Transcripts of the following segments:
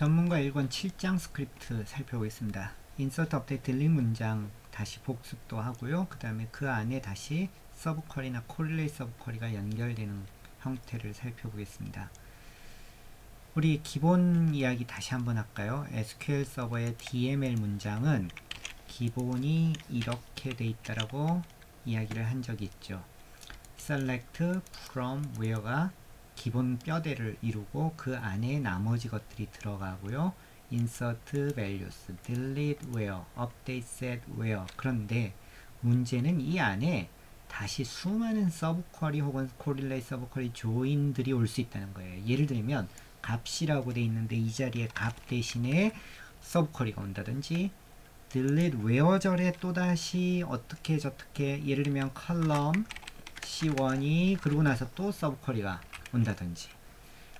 전문가 1권 7장 스크립트 살펴보겠습니다. 인서트 업데이트 딜릿 문장 다시 복습도 하고요. 그 다음에 그 안에 다시 서브 쿼리나 코릴레이트 서브 쿼리가 연결되는 형태를 살펴보겠습니다. 우리 기본 이야기 다시 한번 할까요? SQL 서버의 DML 문장은 기본이 이렇게 돼 있다라고 이야기를 한 적이 있죠. select from where가 기본 뼈대를 이루고 그 안에 나머지 것들이 들어가고요. insert values, delete where, update set where. 그런데 문제는 이 안에 다시 수많은 서브 쿼리 혹은 코릴레이트 서브 쿼리 조인들이 올 수 있다는 거예요. 예를 들면 값이라고 돼 있는데 이 자리에 값 대신에 서브 쿼리가 온다든지, delete where 절에 또다시 어떻게 저떻게, 예를 들면 컬럼 C1이 그러고 나서 또 서브 쿼리가 온다든지,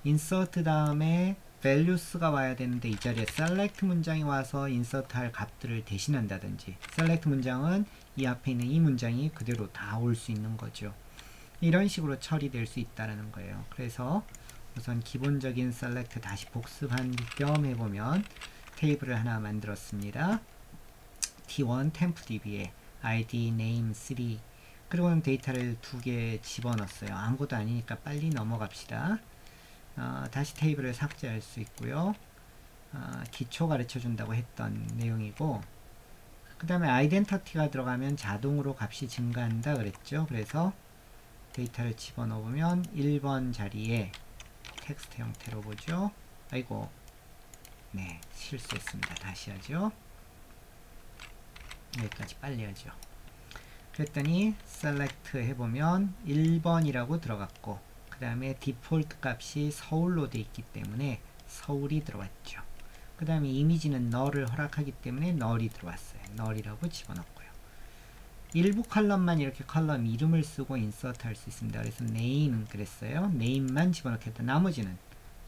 insert 다음에 values가 와야 되는데 이 자리에 select 문장이 와서 insert 할 값들을 대신한다든지, select 문장은 이 앞에 있는 이 문장이 그대로 다 올 수 있는 거죠. 이런 식으로 처리될 수 있다는 거예요. 그래서 우선 기본적인 select 다시 복습한 겸 해보면 테이블을 하나 만들었습니다. T1 tempdb에 id, name, city, 그리고는 데이터를 2개 집어넣었어요. 아무것도 아니니까 빨리 넘어갑시다. 다시 테이블을 삭제할 수 있고요. 기초 가르쳐 준다고 했던 내용이고, 그 다음에 아이덴티티가 들어가면 자동으로 값이 증가한다 그랬죠. 그래서 데이터를 집어넣으면 1번 자리에 텍스트 형태로 보죠. 아이고, 네, 실수했습니다. 다시 하죠. 여기까지 빨리 하죠. 그랬더니 select 해보면 1번이라고 들어갔고, 그 다음에 디폴트 값이 서울로 돼 있기 때문에 서울이 들어왔죠. 그 다음에 이미지는 null을 허락하기 때문에 null이 들어왔어요. null이라고 집어넣고요. 일부 컬럼만 이렇게 컬럼 이름을 쓰고 인서트 할 수 있습니다. 그래서 name 그랬어요. name만 집어넣겠다. 나머지는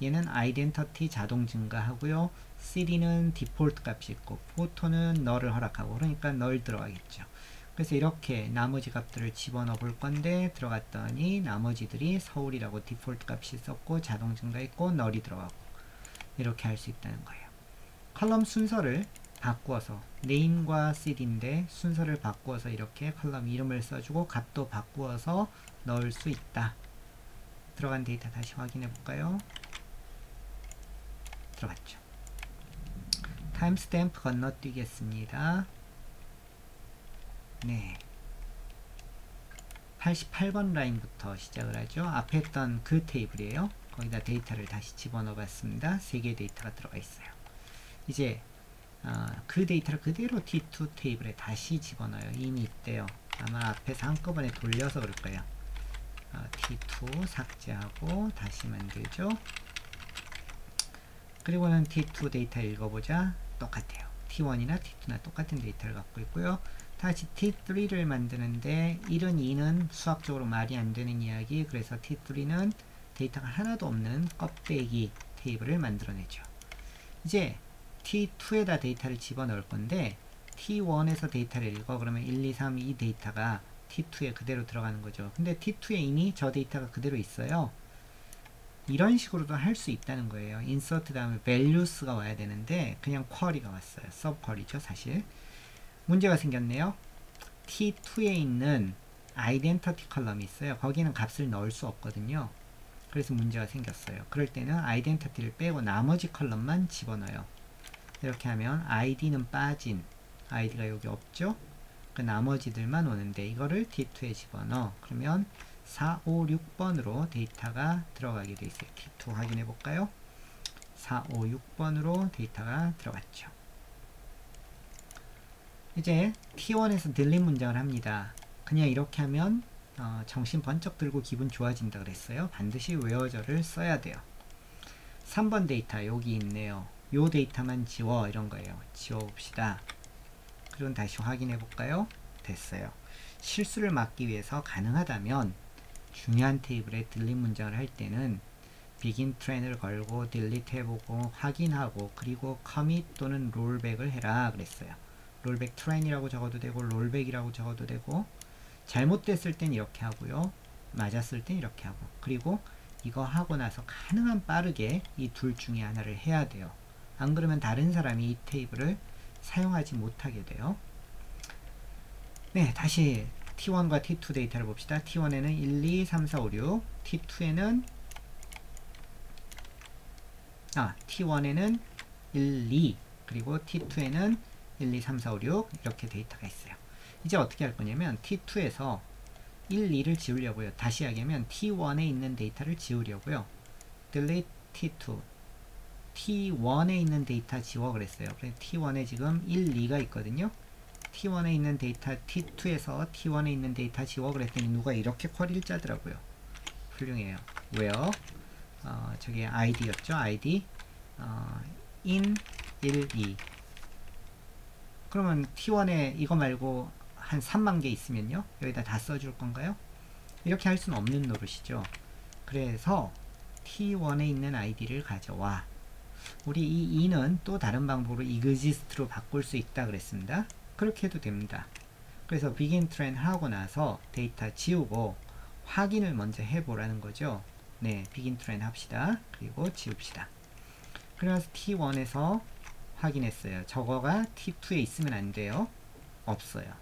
얘는 identity 자동 증가하고요. city는 디폴트 값이 있고, photo는 null을 허락하고, 그러니까 null 들어가겠죠. 그래서 이렇게 나머지 값들을 집어넣어 볼 건데, 들어갔더니 나머지들이 서울이라고 디폴트 값이 있었고 자동 증가했고 null이 들어가고, 이렇게 할 수 있다는 거예요. 컬럼 순서를 바꾸어서, name과 city인데 순서를 바꾸어서 이렇게 컬럼 이름을 써주고 값도 바꾸어서 넣을 수 있다. 들어간 데이터 다시 확인해 볼까요? 들어갔죠. 타임스탬프 건너뛰겠습니다. 네, 88번 라인부터 시작을 하죠. 앞에 했던 그 테이블이에요. 거기다 데이터를 다시 집어넣어 봤습니다. 3개의 데이터가 들어가 있어요. 이제 그 데이터를 그대로 T2 테이블에 다시 집어넣어요. 이미 있대요. 아마 앞에서 한꺼번에 돌려서 그럴 거예요. T2 삭제하고 다시 만들죠. 그리고는 T2 데이터 읽어보자. 똑같아요. T1이나 T2나 똑같은 데이터를 갖고 있고요. 다시 T3를 만드는데 1은 2는 수학적으로 말이 안 되는 이야기. 그래서 T3는 데이터가 하나도 없는 껍데기 테이블을 만들어내죠. 이제 T2에다 데이터를 집어넣을 건데, T1에서 데이터를 읽어. 그러면 1, 2, 3, 이 데이터가 T2에 그대로 들어가는 거죠. 근데 T2에 이미 저 데이터가 그대로 있어요. 이런 식으로도 할 수 있다는 거예요. insert 다음에 values가 와야 되는데 그냥 query가 왔어요. sub query죠, 사실. 문제가 생겼네요. T2에 있는 identity 컬럼이 있어요. 거기는 값을 넣을 수 없거든요. 그래서 문제가 생겼어요. 그럴 때는 identity를 빼고 나머지 컬럼만 집어넣어요. 이렇게 하면 id는 빠진, id가 여기 없죠? 그 나머지들만 오는데 이거를 T2에 집어넣어. 그러면 4, 5, 6번으로 데이터가 들어가게 돼 있어요. T2 확인해 볼까요? 4, 5, 6번으로 데이터가 들어갔죠. 이제 T1에서 delete 문장을 합니다. 그냥 이렇게 하면 정신 번쩍 들고 기분 좋아진다 그랬어요. 반드시 where절을 써야 돼요. 3번 데이터 여기 있네요. 요 데이터만 지워, 이런 거예요. 지워봅시다. 그리고 다시 확인해 볼까요? 됐어요. 실수를 막기 위해서 가능하다면 중요한 테이블에 delete 문장을 할 때는 begin train을 걸고 delete 해보고 확인하고, 그리고 commit 또는 rollback을 해라 그랬어요. rollback train이라고 적어도 되고 rollback이라고 적어도 되고, 잘못됐을 땐 이렇게 하고요, 맞았을 땐 이렇게 하고, 그리고 이거 하고 나서 가능한 빠르게 이 둘 중에 하나를 해야 돼요. 안 그러면 다른 사람이 이 테이블을 사용하지 못하게 돼요. 네, 다시 T1과 T2 데이터를 봅시다. T1에는 1, 2, 3, 4, 5, 6, T2에는 T1에는 1, 2, 그리고 T2에는 1, 2, 3, 4, 5, 6 이렇게 데이터가 있어요. 이제 어떻게 할 거냐면 T2에서 1, 2를 지우려고요. 다시 이야기하면 T1에 있는 데이터를 지우려고요. delete T2, T1에 있는 데이터 지워 그랬어요. 그래서 T1에 지금 1, 2가 있거든요. T1에 있는 데이터 T2에서 T1에 있는 데이터 지워 그랬더니 누가 이렇게 쿼리를 짜더라고요. 훌륭해요. 왜요? 저게 id였죠. id in 1, 2. 그러면 T1에 이거 말고 한 3만 개 있으면요, 여기다 다 써줄 건가요? 이렇게 할 수는 없는 노릇이죠. 그래서 T1에 있는 id를 가져와. 우리 이 2는 또 다른 방법으로 exist로 바꿀 수 있다 그랬습니다. 그렇게 해도 됩니다. 그래서 begin train 하고 나서 데이터 지우고 확인을 먼저 해보라는 거죠. 네, begin train 합시다. 그리고 지웁시다. 그래서 T1에서 확인했어요. 저거가 T2에 있으면 안 돼요. 없어요.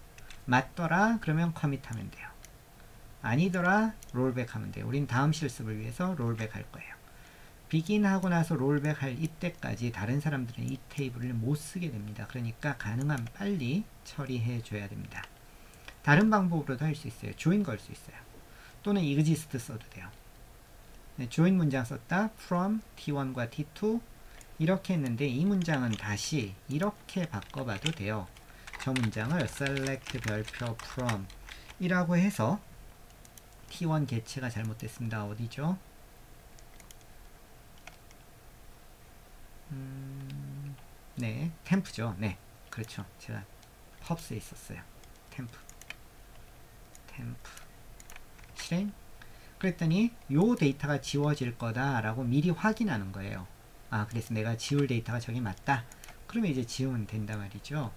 맞더라? 그러면 커밋 하면 돼요. 아니더라? 롤백 하면 돼요. 우린 다음 실습을 위해서 롤백 할 거예요. begin 하고 나서 롤백 할 이때까지 다른 사람들은 이 테이블을 못 쓰게 됩니다. 그러니까 가능한 빨리 처리해 줘야 됩니다. 다른 방법으로도 할 수 있어요. join 걸 수 있어요. 또는 exist 써도 돼요. 네, join 문장 썼다. from T1과 T2 이렇게 했는데 이 문장은 다시 이렇게 바꿔봐도 돼요. 저 문장을 select 별표 from 이라고 해서 T1 개체가 잘못됐습니다. 어디죠? 네, 템프죠. 네, 그렇죠. 제가 펍스에 있었어요. 템프 실행. 그랬더니 요 데이터가 지워질 거다 라고 미리 확인하는 거예요. 그래서 내가 지울 데이터가 저기 맞다. 그러면 이제 지우면 된단 말이죠.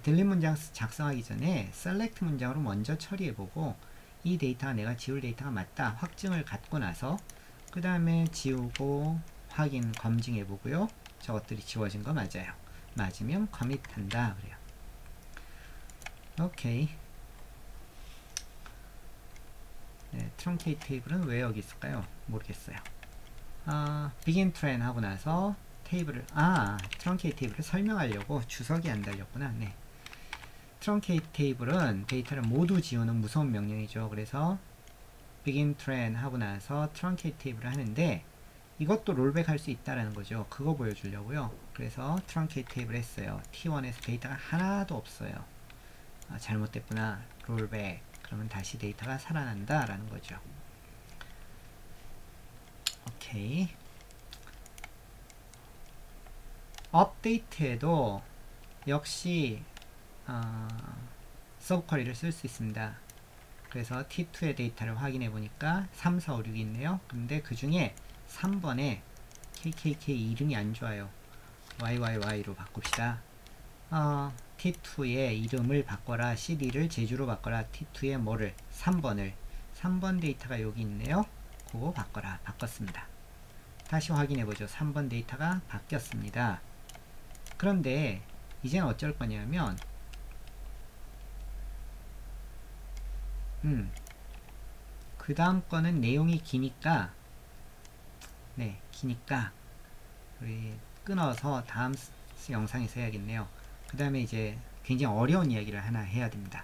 delete 문장 작성하기 전에 select 문장으로 먼저 처리해보고 이 데이터가 내가 지울 데이터가 맞다 확증을 갖고 나서 그 다음에 지우고 확인 검증해보고요. 저것들이 지워진 거 맞아요. 맞으면 커밋한다 그래요. 오케이. 네, truncate 테이블은 왜 여기 있을까요? 모르겠어요. begin train 하고 나서 테이블을 truncate 테이블을 설명하려고 주석이 안 달렸구나. 네. truncate 테이블은 데이터를 모두 지우는 무서운 명령이죠. 그래서 begin train 하고 나서 truncate 테이블을 하는데 이것도 롤백 할 수 있다라는 거죠. 그거 보여주려고요. 그래서 truncate 테이블 했어요. T1에서 데이터가 하나도 없어요. 잘못됐구나. 롤백. 그러면 다시 데이터가 살아난다 라는 거죠. 오케이. 업데이트에도 역시 서브 쿼리를 쓸 수 있습니다. 그래서 T2의 데이터를 확인해 보니까 3, 4, 5, 6이 있네요. 근데 그 중에 3번에 KKK 이름이 안 좋아요. YYY로 바꿉시다. T2의 이름을 바꿔라. CD를 제주로 바꿔라. T2의 뭐를? 3번 데이터가 여기 있네요. 그거 바꿔라. 바꿨습니다. 다시 확인해보죠. 3번 데이터가 바뀌었습니다. 그런데 이제는 어쩔 거냐면 그 다음 거는 내용이 기니까 우리 끊어서 다음 영상에서 해야겠네요. 그 다음에 이제 굉장히 어려운 이야기를 하나 해야 됩니다.